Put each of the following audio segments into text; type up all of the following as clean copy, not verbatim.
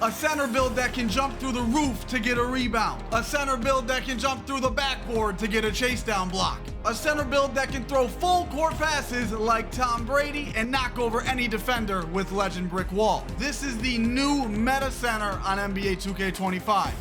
A center build that can jump through the roof to get a rebound. A center build that can jump through the backboard to get a chase down block. A center build that can throw full court passes like Tom Brady and knock over any defender with legend brick wall. This is the new meta center on NBA 2K25.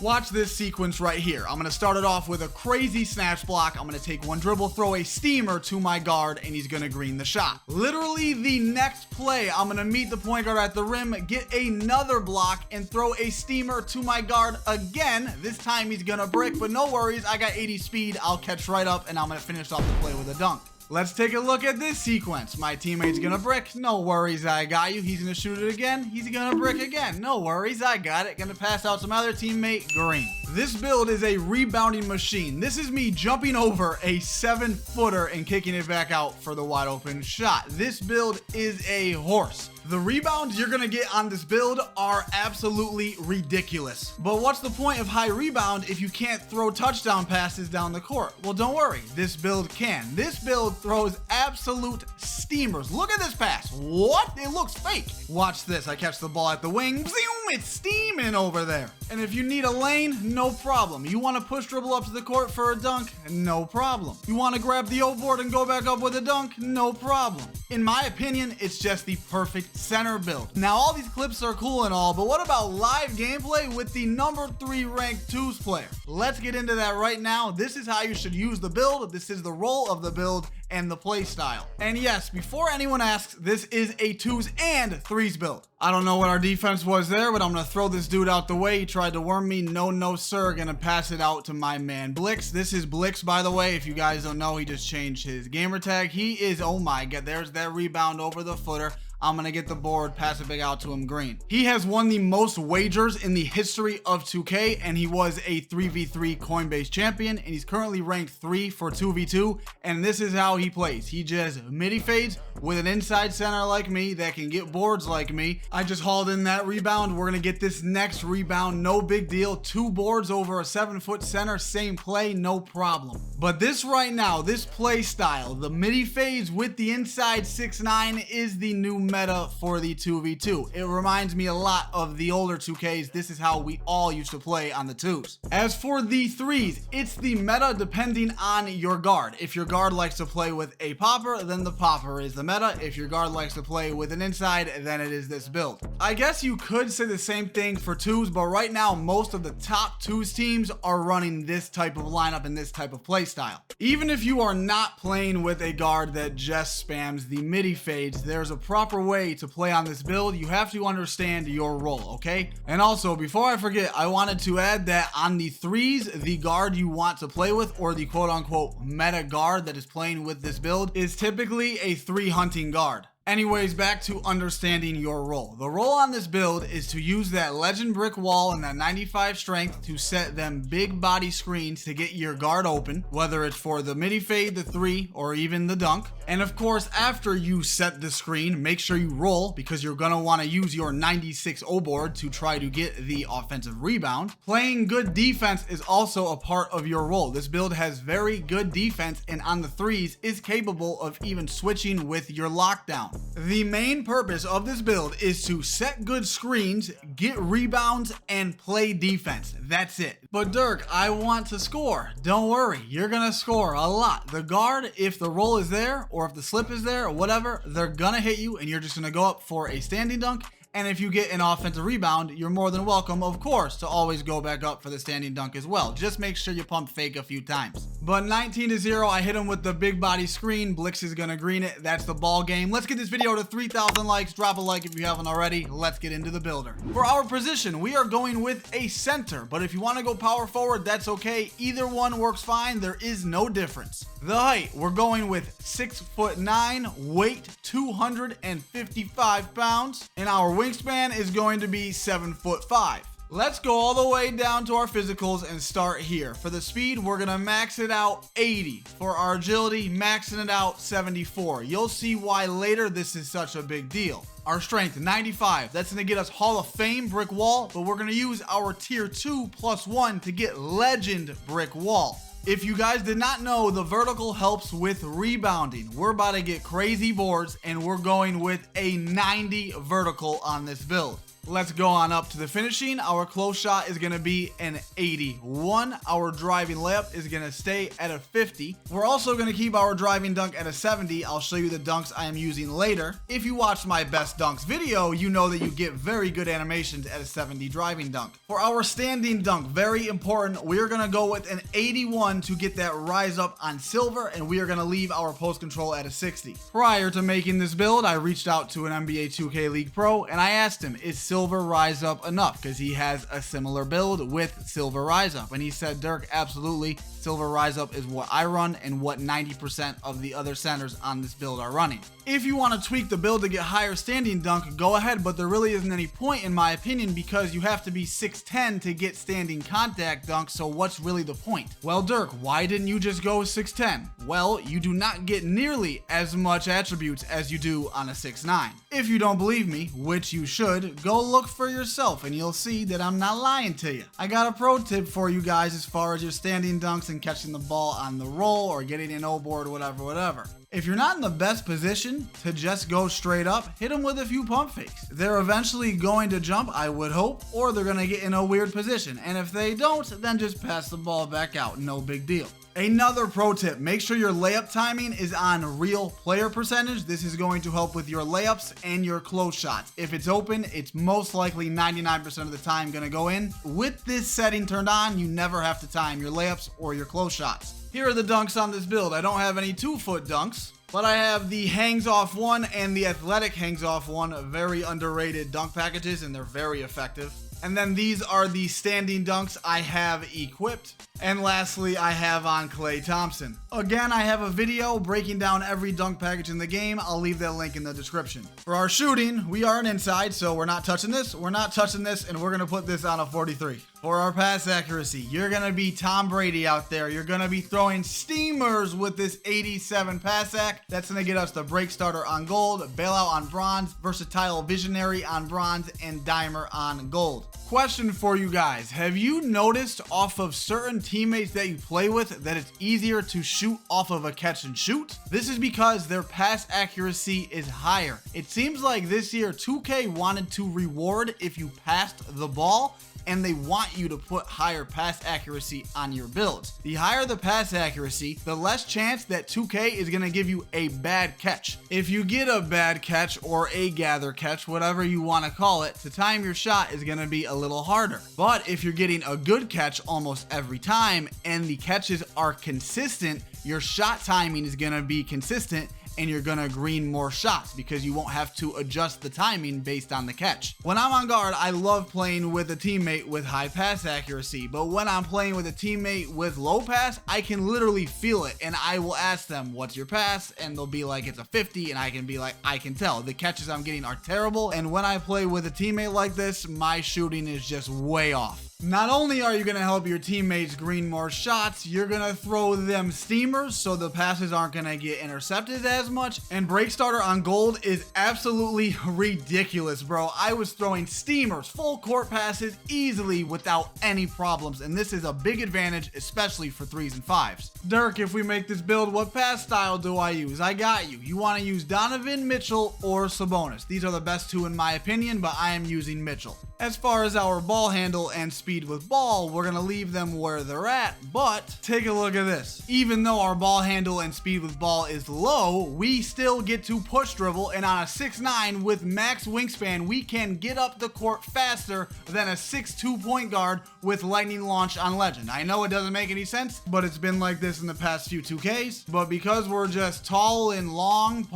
Watch this sequence right here. I'm going to start it off with a crazy snatch block. I'm going to take one dribble, throw a steamer to my guard, and he's going to green the shot. Literally the next play, I'm going to meet the point guard at the rim, get another block, and throw a steamer to my guard again. This time he's going to brick, but no worries. I got 80 speed. I'll catch right up, and I'm going to finish off the play with a dunk. Let's take a look at this sequence. My teammate's gonna brick. No worries, I got you. He's gonna shoot it again. He's gonna brick again. No worries, I got it. Gonna pass out to my other teammate, green. This build is a rebounding machine. This is me jumping over a 7-footer and kicking it back out for the wide open shot. This build is a horse. The rebounds you're gonna get on this build are absolutely ridiculous. But what's the point of high rebound if you can't throw touchdown passes down the court? Well, don't worry, this build can. This build throws absolute steamers. Look at this pass. What? It looks fake. Watch this. I catch the ball at the wing. Zoom, it's steaming over there. And if you need a lane, no problem. You want to push dribble up to the court for a dunk? No problem. You want to grab the O board and go back up with a dunk? No problem. In my opinion, it's just the perfect center build. Now, all these clips are cool and all, but what about live gameplay with the number 3 ranked twos player? Let's get into that right now. This is how you should use the build. This is the role of the build and the play style. And yes, before anyone asks, this is a 2s and 3s build. I don't know what our defense was there, but I'm gonna throw this dude out the way. He tried to worm me. No, sir. Gonna pass it out to my man Blix. This is Blix, by the way. If you guys don't know, he just changed his gamer tag. He is, oh my god, there's that rebound over the footer. I'm gonna get the board, pass it big out to him, green. He has won the most wagers in the history of 2K, and he was a 3v3 Coinbase champion, and he's currently ranked 3 for 2v2, and this is how he plays. He just midi fades with an inside center like me that can get boards like me. I just hauled in that rebound. We're gonna get this next rebound, no big deal. 2 boards over a 7-foot center, same play, no problem. But this right now, this play style, the midi fades with the inside 6'9" is the new meta for the 2v2. It reminds me a lot of the older 2Ks. This is how we all used to play on the 2s. As for the 3s, it's the meta depending on your guard. If your guard likes to play with a popper, then the popper is the meta. If your guard likes to play with an inside, then it is this build. I guess you could say the same thing for 2s, but right now most of the top 2s teams are running this type of lineup and this type of play style. Even if you are not playing with a guard that just spams the midi fades, there's a proper way to play on this build. You have to understand your role, okay? And also, before I forget, I wanted to add that on the 3s, the guard you want to play with, or the quote-unquote meta guard that is playing with this build, is typically a 3 hunting guard. Anyways, back to understanding your role. The role on this build is to use that legend brick wall and that 95 strength to set them big body screens to get your guard open, whether it's for the midi fade, the 3, or even the dunk. And of course, after you set the screen, make sure you roll because you're gonna want to use your 96 O board to try to get the offensive rebound. Playing good defense is also a part of your role. This build has very good defense, and on the 3s is capable of even switching with your lockdown. The main purpose of this build is to set good screens, get rebounds, and play defense. That's it. But Dirk, I want to score. Don't worry, you're gonna score a lot. The guard, if the roll is there, or if the slip is there, or whatever, they're gonna hit you, and you're just gonna go up for a standing dunk. And if you get an offensive rebound, you're more than welcome, of course, to always go back up for the standing dunk as well. Just make sure you pump fake a few times. But 19-0, I hit him with the big body screen. Blix is gonna green it. That's the ball game. Let's get this video to 3,000 likes. Drop a like if you haven't already. Let's get into the builder. For our position, we are going with a center. But if you want to go power forward, that's okay. Either one works fine. There is no difference. The height, we're going with 6'9", weight 255 pounds, and our wingspan is going to be 7'5". Let's go all the way down to our physicals and start here. For the speed, we're gonna max it out 80. For our agility, maxing it out 74. You'll see why later this is such a big deal. Our strength, 95. That's gonna get us Hall of Fame brick wall, but we're gonna use our tier 2 +1 to get legend brick wall. If you guys did not know, the vertical helps with rebounding. We're about to get crazy boards and we're going with a 90 vertical on this build. Let's go on up to the finishing. Our close shot is going to be an 81. Our driving layup is going to stay at a 50. We're also going to keep our driving dunk at a 70. I'll show you the dunks I am using later. If you watched my best dunks video, you know that you get very good animations at a 70 driving dunk. For our standing dunk, very important, we're going to go with an 81 to get that rise up on silver, and we are going to leave our post control at a 60. Prior to making this build, I reached out to an NBA 2K League Pro and I asked him, is silver rise up enough? Because he has a similar build with silver rise up, and he said, Dirk, absolutely, silver rise up is what I run and what 90% of the other centers on this build are running. If you want to tweak the build to get higher standing dunk, go ahead, but there really isn't any point in my opinion because you have to be 6'10 to get standing contact dunk, so what's really the point? Well, Dirk, why didn't you just go 6'10? Well, you do not get nearly as much attributes as you do on a 6'9. If you don't believe me, which you should, go look for yourself and you'll see that I'm not lying to you. I got a pro tip for you guys as far as your standing dunks and catching the ball on the roll or getting an O board, whatever. If you're not in the best position to just go straight up, hit them with a few pump fakes. They're eventually going to jump, I would hope, or they're going to get in a weird position. And if they don't, then just pass the ball back out. No big deal. Another pro tip, make sure your layup timing is on real player percentage. This is going to help with your layups and your close shots. If it's open, it's most likely 99% of the time going to go in. With this setting turned on, you never have to time your layups or your close shots. Here are the dunks on this build. I don't have any 2-foot dunks, but I have the hangs off one and the athletic hangs off one. Very underrated dunk packages, and they're very effective. And then these are the standing dunks I have equipped. And lastly, I have on Klay Thompson. Again, I have a video breaking down every dunk package in the game. I'll leave that link in the description. For our shooting, we are an inside, so we're not touching this, and we're going to put this on a 43. For our pass accuracy, you're going to be Tom Brady out there. You're going to be throwing steamers with this 87 pass ac. That's going to get us the break starter on gold, bailout on bronze, versatile visionary on bronze, and dimer on gold. Question for you guys. Have you noticed off of certain teammates that you play with that it's easier to shoot off of a catch and shoot? This is because their pass accuracy is higher. It seems like this year 2K wanted to reward if you passed the ball, and they want you to put higher pass accuracy on your builds. The higher the pass accuracy, the less chance that 2K is going to give you a bad catch. If you get a bad catch or a gather catch, whatever you want to call it, to time your shot is going to be a little harder. But if you're getting a good catch almost every time and the catches are consistent, your shot timing is going to be consistent and you're gonna green more shots because you won't have to adjust the timing based on the catch. When I'm on guard, I love playing with a teammate with high pass accuracy, but when I'm playing with a teammate with low pass, I can literally feel it, and I will ask them, what's your pass? And they'll be like, it's a 50, and I can be like, I can tell. The catches I'm getting are terrible, and when I play with a teammate like this, my shooting is just way off. Not only are you going to help your teammates green more shots, you're going to throw them steamers so the passes aren't going to get intercepted as much. And break starter on gold is absolutely ridiculous, bro. I was throwing steamers, full court passes easily without any problems. And this is a big advantage, especially for 3s and 5s. Dirk, if we make this build, what pass style do I use? I got you. You want to use Donovan, Mitchell, or Sabonis. These are the best two in my opinion, but I am using Mitchell. As far as our ball handle and speed with ball, we're going to leave them where they're at, but take a look at this. Even though our ball handle and speed with ball is low, we still get to push dribble, and on a 6'9" with max wingspan, we can get up the court faster than a 6'2" point guard with lightning launch on Legend. I know it doesn't make any sense, but it's been like this in the past few 2Ks, but because we're just tall and long,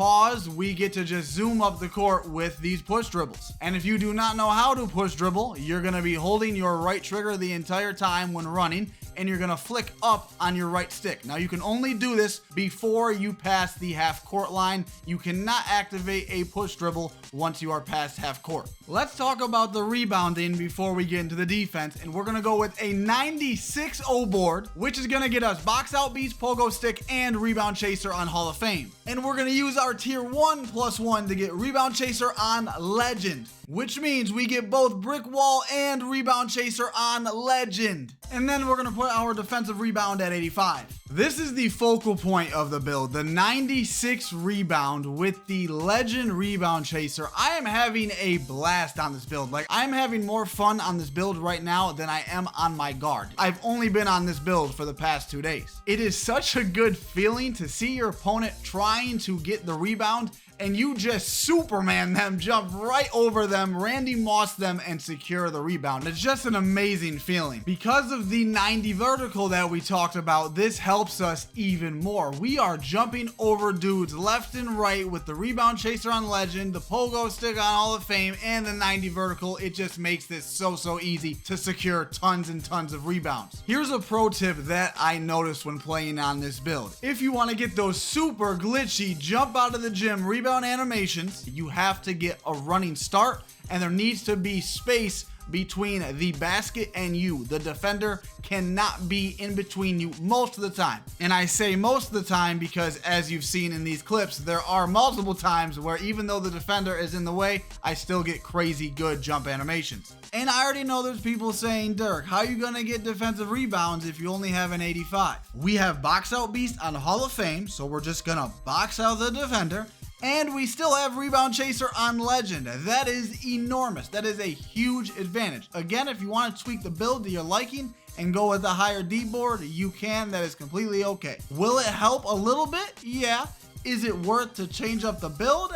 we get to just zoom up the court with these push dribbles. And if you do not know how to push dribble, you're going to be holding your right trigger the entire time when running, and you're going to flick up on your right stick. Now you can only do this before you pass the half court line. You cannot activate a push dribble once you are past half court. Let's talk about the rebounding before we get into the defense, and we're going to go with a 96 O board, which is going to get us box out beats, pogo stick, and rebound chaser on Hall of Fame. And we're going to use our tier 1+1 to get rebound chaser on Legend, which means we get both brick wall and rebound chaser on Legend. And then we're going to put put our defensive rebound at 85. This is the focal point of the build, the 96 rebound with the legend rebound chaser. I am having a blast on this build. Like, I'm having more fun on this build right now than I am on my guard. I've only been on this build for the past 2 days. It is such a good feeling to see your opponent trying to get the rebound and you just Superman them, jump right over them, Randy Moss them, and secure the rebound. It's just an amazing feeling. Because of the 90 vertical that we talked about, this helps us even more. We are jumping over dudes left and right with the rebound chaser on legend, the pogo stick on Hall of Fame, and the 90 vertical. It just makes this so easy to secure tons and tons of rebounds. Here's a pro tip that I noticed when playing on this build. If you want to get those super glitchy jump out of the gym rebound animations, you have to get a running start, and there needs to be space between the basket and you. The defender cannot be in between you most of the time. And I say most of the time because, as you've seen in these clips, there are multiple times where even though the defender is in the way, I still get crazy good jump animations. And I already know there's people saying, Dirk, how are you gonna get defensive rebounds if you only have an 85? We have box out beast on Hall of Fame, so we're just gonna box out the defender. And we still have Rebound Chaser on Legend. That is enormous. That is a huge advantage. Again, if you want to tweak the build to your liking and go with a higher D board, you can. That is completely okay. Will it help a little bit? Yeah. Is it worth to change up the build?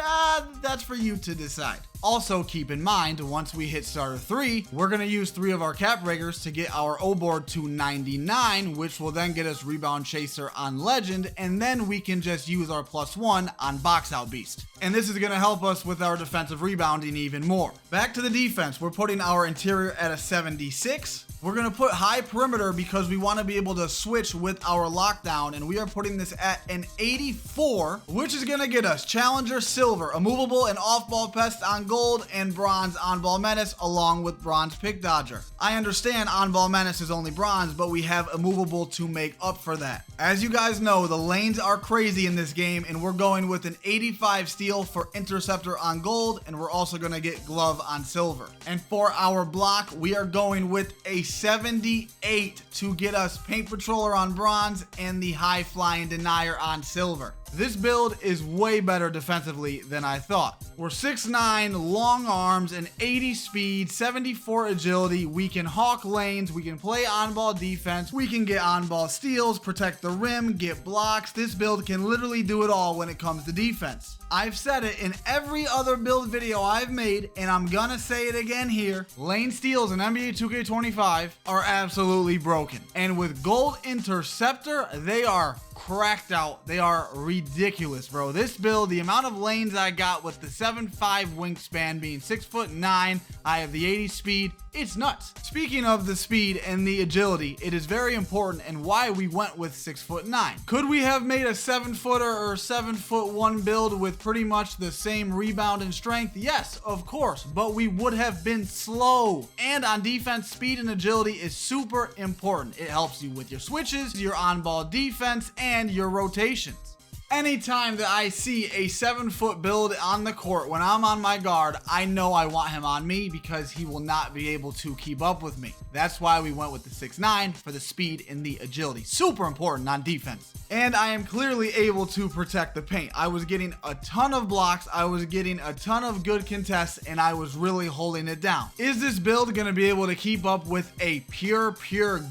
That's for you to decide. Also, keep in mind, once we hit starter 3, we're going to use 3 of our cap breakers to get our O board to 99, which will then get us Rebound Chaser on Legend, and then we can just use our +1 on Box Out Beast. And this is going to help us with our defensive rebounding even more. Back to the defense, we're putting our interior at a 76. We're going to put high perimeter because we want to be able to switch with our lockdown, and we are putting this at an 84, which is going to get us Challenger Silver, a movable and off-ball pest on gold, and bronze on-ball menace along with bronze pick dodger. I understand on-ball menace is only bronze, but we have a movable to make up for that. As you guys know, the lanes are crazy in this game, and we're going with an 85 steal for interceptor on gold, and we're also going to get glove on silver. And for our block, we are going with a 78 to get us paint patroller on bronze and the high flying denier on silver. This build is way better defensively than I thought. We're 6'9", long arms, and 80 speed, 74 agility. We can hawk lanes, we can play on-ball defense, we can get on-ball steals, protect the rim, get blocks. This build can literally do it all when it comes to defense. I've said it in every other build video I've made, and I'm gonna say it again here. Lane steals in NBA 2K25 are absolutely broken. And with Gold Interceptor, they are cracked out. They are ridiculous, bro. This build, the amount of lanes I got with the 7'5" wingspan being 6'9", I have the 80 speed. It's nuts. Speaking of the speed and the agility, it is very important and why we went with 6'9". Could we have made a 7-footer or 7'1" build with pretty much the same rebound and strength? Yes, of course, but we would have been slow. And on defense, speed and agility is super important. It helps you with your switches, your on-ball defense, and your rotations. Anytime that I see a 7-foot build on the court when I'm on my guard, I know I want him on me because he will not be able to keep up with me. That's why we went with the 6'9" for the speed and the agility. Super important on defense. And I am clearly able to protect the paint. I was getting a ton of blocks, I was getting a ton of good contests, and I was really holding it down. Is this build going to be able to keep up with a pure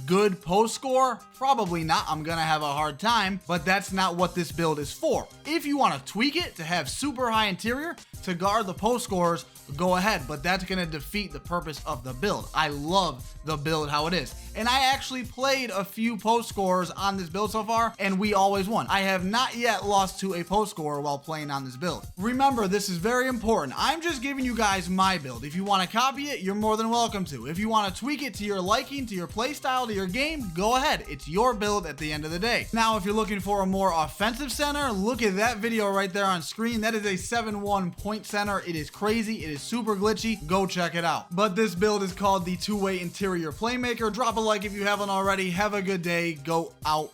good post score? Probably not. I'm going to have a hard time, but that's not what this build is for. If you want to tweak it to have super high interior to guard the post scorers, go ahead, but that's going to defeat the purpose of the build. I love the build how it is. And I actually played a few post scorers on this build so far, and we always won. I have not yet lost to a post scorer while playing on this build. Remember, this is very important. I'm just giving you guys my build. If you want to copy it, you're more than welcome to. If you want to tweak it to your liking, to your play style, to your game, go ahead. It's your build at the end of the day. Now, if you're looking for a more offensive center, look at that video right there on screen. That is a 7-1 point center. It is crazy. It is super glitchy. Go check it out. But this build is called the two-way interior playmaker. Drop a like if you haven't already. Have a good day. Go out.